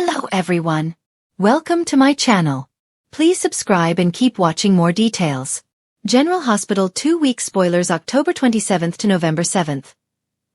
Hello everyone. Welcome to my channel. Please subscribe and keep watching more details. General Hospital 2-week spoilers October 27th to November 7th.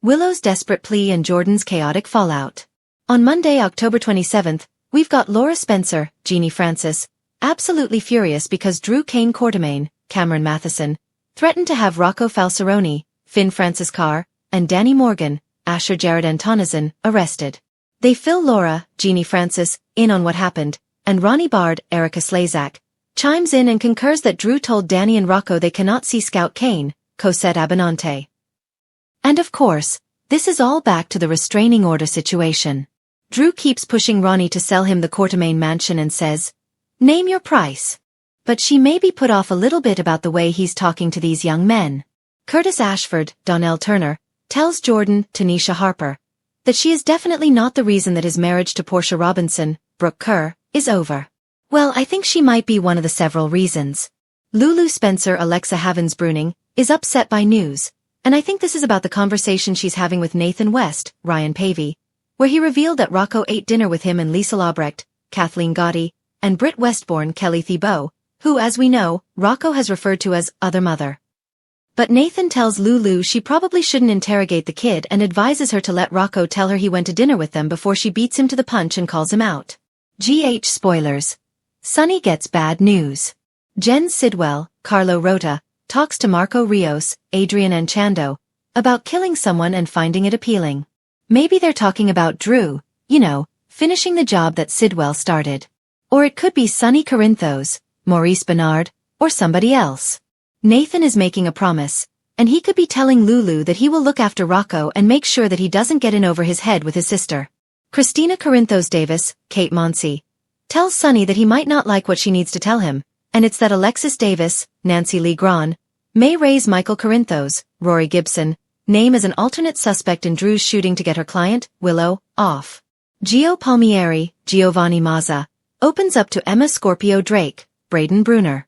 Willow's desperate plea and Jordan's chaotic fallout. On Monday, October 27th, we've got Laura Spencer, Jeannie Francis, absolutely furious because Drew Kane Quartermaine, Cameron Matheson, threatened to have Rocco Falseroni, Finn Francis Carr, and Danny Morgan, Asher Jared Antonison, arrested. They fill Laura, Jeannie Francis, in on what happened, and Ronnie Bard, Erica Slazak, chimes in and concurs that Drew told Danny and Rocco they cannot see Scout Kane, Cosette Abinante. And of course, this is all back to the restraining order situation. Drew keeps pushing Ronnie to sell him the Quartermaine mansion and says, "Name your price." But she may be put off a little bit about the way he's talking to these young men. Curtis Ashford, Donnell Turner, tells Jordan, Tanisha Harper, that she is definitely not the reason that his marriage to Portia Robinson, Brooke Kerr, is over. Well, I think she might be one of the several reasons. Lulu Spencer Alexa Havens-Bruning is upset by news, and I think this is about the conversation she's having with Nathan West, Ryan Pavey, where he revealed that Rocco ate dinner with him and Lisa Labrecht, Kathleen Gotti, and Britt Westbourne Kelly Thibault, who, as we know, Rocco has referred to as Other Mother. But Nathan tells Lulu she probably shouldn't interrogate the kid and advises her to let Rocco tell her he went to dinner with them before she beats him to the punch and calls him out. GH spoilers. Sonny gets bad news. Jen Sidwell, Carlo Rota, talks to Marco Rios, Adrian Anchando, about killing someone and finding it appealing. Maybe they're talking about Drew, finishing the job that Sidwell started. Or it could be Sonny Corinthos, Maurice Bernard, or somebody else. Nathan is making a promise, and he could be telling Lulu that he will look after Rocco and make sure that he doesn't get in over his head with his sister. Christina Corinthos Davis, Kate Monsey, tells Sonny that he might not like what she needs to tell him, and it's that Alexis Davis, Nancy Lee Grahn, may raise Michael Corinthos, Rory Gibson, name as an alternate suspect in Drew's shooting to get her client, Willow, off. Gio Palmieri, Giovanni Mazza, opens up to Emma Scorpio Drake, Braden Bruner.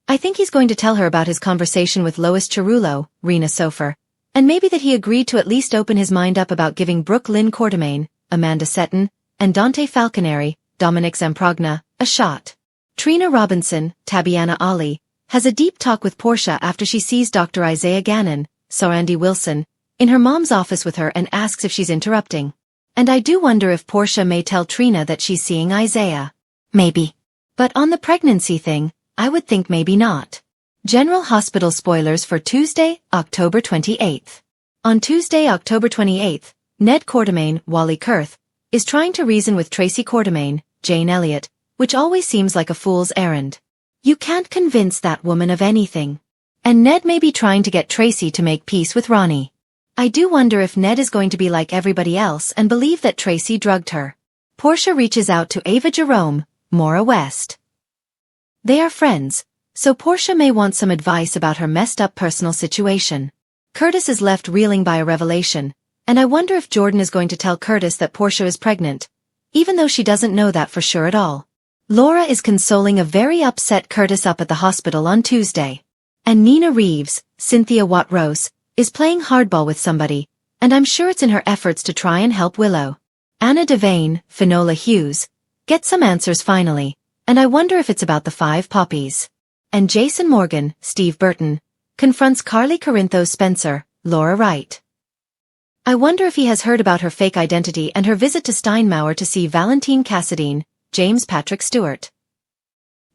I think he's going to tell her about his conversation with Lois Cerullo, Rena Sofer, and maybe that he agreed to at least open his mind up about giving Brooke Lynn Quartermaine, Amanda Setton, and Dante Falconeri, Dominic Zamprogna, a shot. Trina Robinson, Tabiana Ali, has a deep talk with Portia after she sees Dr. Isaiah Gannon, Sorandi Wilson, in her mom's office with her and asks if she's interrupting. And I do wonder if Portia may tell Trina that she's seeing Isaiah. Maybe. But on the pregnancy thing, I would think maybe not. General Hospital spoilers for Tuesday, October 28th. On Tuesday, October 28th, Ned Quartermaine, Wally Kurth, is trying to reason with Tracy Quartermaine, Jane Elliott, which always seems like a fool's errand. You can't convince that woman of anything. And Ned may be trying to get Tracy to make peace with Ronnie. I do wonder if Ned is going to be like everybody else and believe that Tracy drugged her. Portia reaches out to Ava Jerome, Maura West. They are friends, so Portia may want some advice about her messed-up personal situation. Curtis is left reeling by a revelation, and I wonder if Jordan is going to tell Curtis that Portia is pregnant, even though she doesn't know that for sure at all. Laura is consoling a very upset Curtis up at the hospital on Tuesday. And Nina Reeves, Cynthia Watt-Rose, is playing hardball with somebody, and I'm sure it's in her efforts to try and help Willow. Anna Devane, Finola Hughes, get some answers finally. And I wonder if it's about the 5 poppies. And Jason Morgan, Steve Burton, confronts Carly Corinthos Spencer, Laura Wright. I wonder if he has heard about her fake identity and her visit to Steinmauer to see Valentine Cassadine, James Patrick Stewart.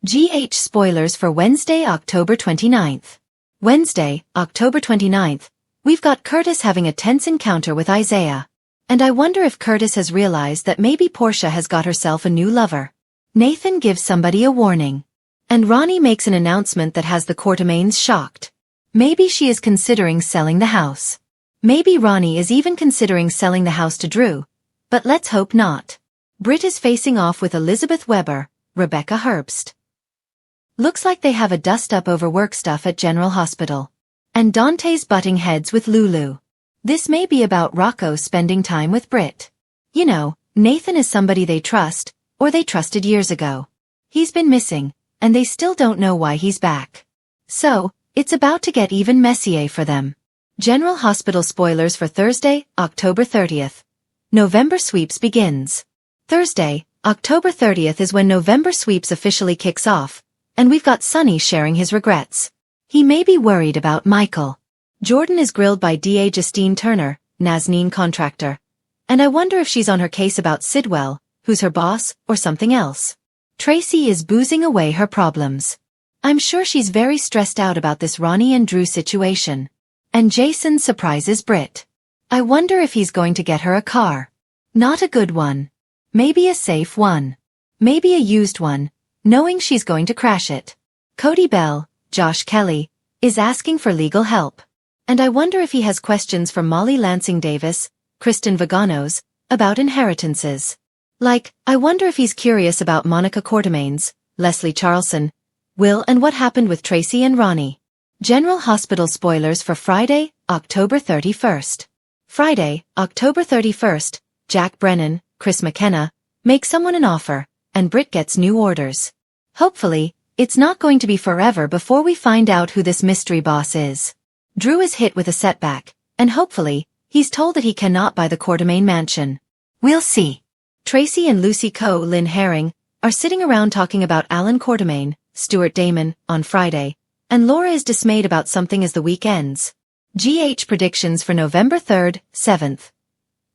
GH spoilers for Wednesday, October 29th. Wednesday, October 29th, we've got Curtis having a tense encounter with Isaiah. And I wonder if Curtis has realized that maybe Portia has got herself a new lover. Nathan gives somebody a warning. And Ronnie makes an announcement that has the Quartermaines shocked. Maybe she is considering selling the house. Maybe Ronnie is even considering selling the house to Drew. But let's hope not. Britt is facing off with Elizabeth Weber, Rebecca Herbst. Looks like they have a dust-up over work stuff at General Hospital. And Dante's butting heads with Lulu. This may be about Rocco spending time with Britt. Nathan is somebody they trust, or they trusted years ago. He's been missing, and they still don't know why he's back. So, it's about to get even messier for them. General Hospital spoilers for Thursday, October 30th. November sweeps begins. Thursday, October 30th is when November sweeps officially kicks off, and we've got Sonny sharing his regrets. He may be worried about Michael. Jordan is grilled by DA Justine Turner, Nazneen contractor. And I wonder if she's on her case about Sidwell, who's her boss, or something else. Tracy is boozing away her problems. I'm sure she's very stressed out about this Ronnie and Drew situation. And Jason surprises Britt. I wonder if he's going to get her a car. Not a good one. Maybe a safe one. Maybe a used one, knowing she's going to crash it. Cody Bell, Josh Kelly, is asking for legal help. And I wonder if he has questions from Molly Lansing Davis, Kristen Vaganos, about inheritances. Like, I wonder if he's curious about Monica Quartermaines, Leslie Charlson, Will and what happened with Tracy and Ronnie. General Hospital spoilers for Friday, October 31st. Friday, October 31st, Jack Brennan, Chris McKenna, make someone an offer, and Britt gets new orders. Hopefully, it's not going to be forever before we find out who this mystery boss is. Drew is hit with a setback, and hopefully, he's told that he cannot buy the Quartermaine mansion. We'll see. Tracy and Lucy Lynn Herring are sitting around talking about Alan Quartermaine, Stuart Damon, on Friday, and Laura is dismayed about something as the week ends. GH predictions for November 3rd, 7th.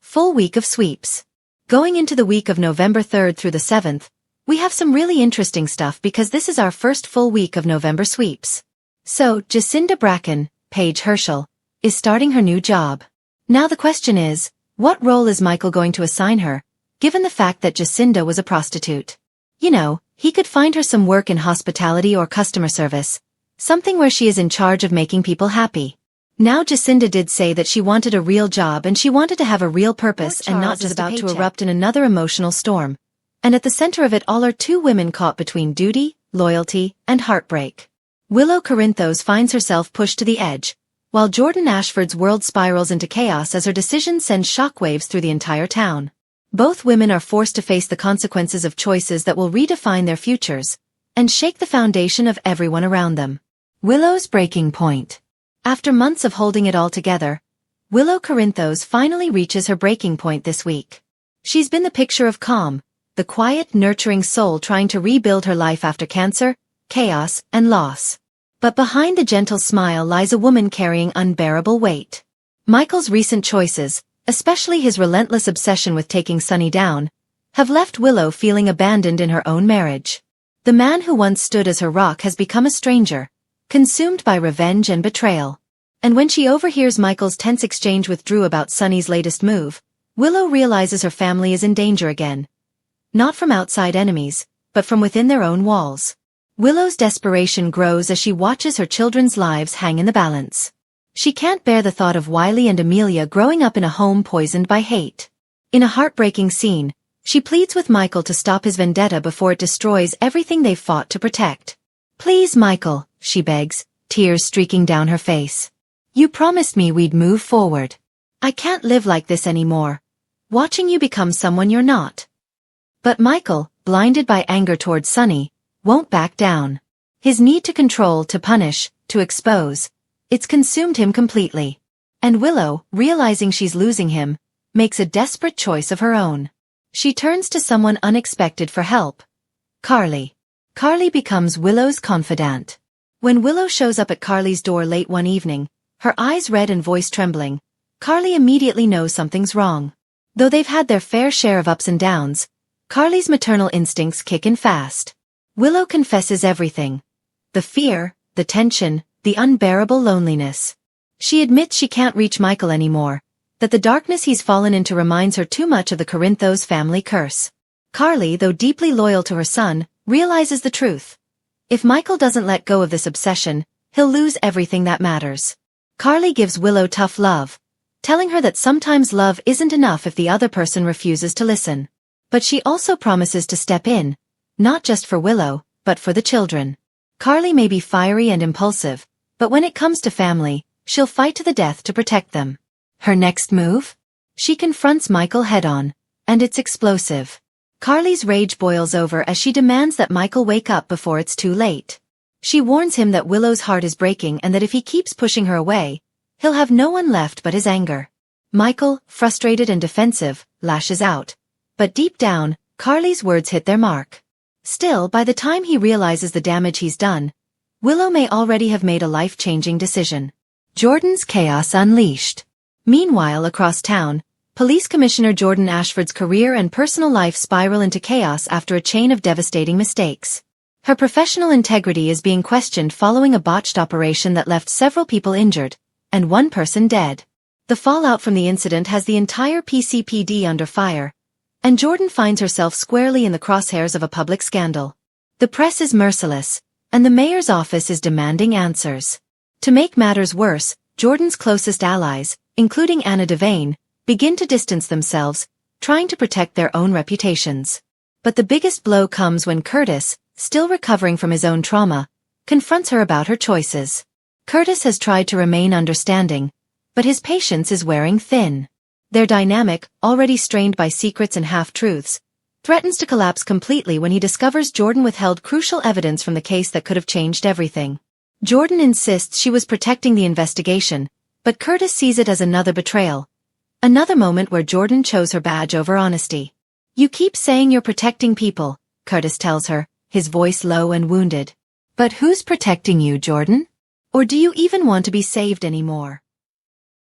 Full week of sweeps. Going into the week of November 3rd through the 7th, we have some really interesting stuff because this is our first full week of November sweeps. So, Jacinda Bracken, Paige Herschel, is starting her new job. Now the question is, what role is Michael going to assign her, given the fact that Jacinda was a prostitute? You know, he could find her some work in hospitality or customer service, something where she is in charge of making people happy. Now Jacinda did say that she wanted a real job and she wanted to have a real purpose and not just about to erupt in another emotional storm. And at the center of it all are two women caught between duty, loyalty, and heartbreak. Willow Corinthos finds herself pushed to the edge, while Jordan Ashford's world spirals into chaos as her decision sends shockwaves through the entire town. Both women are forced to face the consequences of choices that will redefine their futures and shake the foundation of everyone around them. Willow's breaking point. After months of holding it all together, Willow Corinthos finally reaches her breaking point this week. She's been the picture of calm, the quiet, nurturing soul trying to rebuild her life after cancer, chaos, and loss. But behind the gentle smile lies a woman carrying unbearable weight. Michael's recent choices, especially his relentless obsession with taking Sonny down, have left Willow feeling abandoned in her own marriage. The man who once stood as her rock has become a stranger, consumed by revenge and betrayal. And when she overhears Michael's tense exchange with Drew about Sonny's latest move, Willow realizes her family is in danger again. Not from outside enemies, but from within their own walls. Willow's desperation grows as she watches her children's lives hang in the balance. She can't bear the thought of Wiley and Amelia growing up in a home poisoned by hate. In a heartbreaking scene, she pleads with Michael to stop his vendetta before it destroys everything they've fought to protect. "Please, Michael," she begs, tears streaking down her face. "You promised me we'd move forward. I can't live like this anymore, watching you become someone you're not." But Michael, blinded by anger towards Sonny, won't back down. His need to control, to punish, to expose, it's consumed him completely. And Willow, realizing she's losing him, makes a desperate choice of her own. She turns to someone unexpected for help. Carly. Carly becomes Willow's confidant. When Willow shows up at Carly's door late one evening, her eyes red and voice trembling, Carly immediately knows something's wrong. Though they've had their fair share of ups and downs, Carly's maternal instincts kick in fast. Willow confesses everything. The fear, the tension, the unbearable loneliness. She admits she can't reach Michael anymore, that the darkness he's fallen into reminds her too much of the Corinthos family curse. Carly, though deeply loyal to her son, realizes the truth. If Michael doesn't let go of this obsession, he'll lose everything that matters. Carly gives Willow tough love, telling her that sometimes love isn't enough if the other person refuses to listen. But she also promises to step in, not just for Willow, but for the children. Carly may be fiery and impulsive, but when it comes to family, she'll fight to the death to protect them. Her next move? She confronts Michael head-on, and it's explosive. Carly's rage boils over as she demands that Michael wake up before it's too late. She warns him that Willow's heart is breaking and that if he keeps pushing her away, he'll have no one left but his anger. Michael, frustrated and defensive, lashes out. But deep down, Carly's words hit their mark. Still, by the time he realizes the damage he's done, Willow may already have made a life-changing decision. Jordan's chaos unleashed. Meanwhile, across town, Police Commissioner Jordan Ashford's career and personal life spiral into chaos after a chain of devastating mistakes. Her professional integrity is being questioned following a botched operation that left several people injured, and one person dead. The fallout from the incident has the entire PCPD under fire, and Jordan finds herself squarely in the crosshairs of a public scandal. The press is merciless, and the mayor's office is demanding answers. To make matters worse, Jordan's closest allies, including Anna Devane, begin to distance themselves, trying to protect their own reputations. But the biggest blow comes when Curtis, still recovering from his own trauma, confronts her about her choices. Curtis has tried to remain understanding, but his patience is wearing thin. Their dynamic, already strained by secrets and half-truths, threatens to collapse completely when he discovers Jordan withheld crucial evidence from the case that could have changed everything. Jordan insists she was protecting the investigation, but Curtis sees it as another betrayal. Another moment where Jordan chose her badge over honesty. "You keep saying you're protecting people," Curtis tells her, his voice low and wounded. "But who's protecting you, Jordan? Or do you even want to be saved anymore?"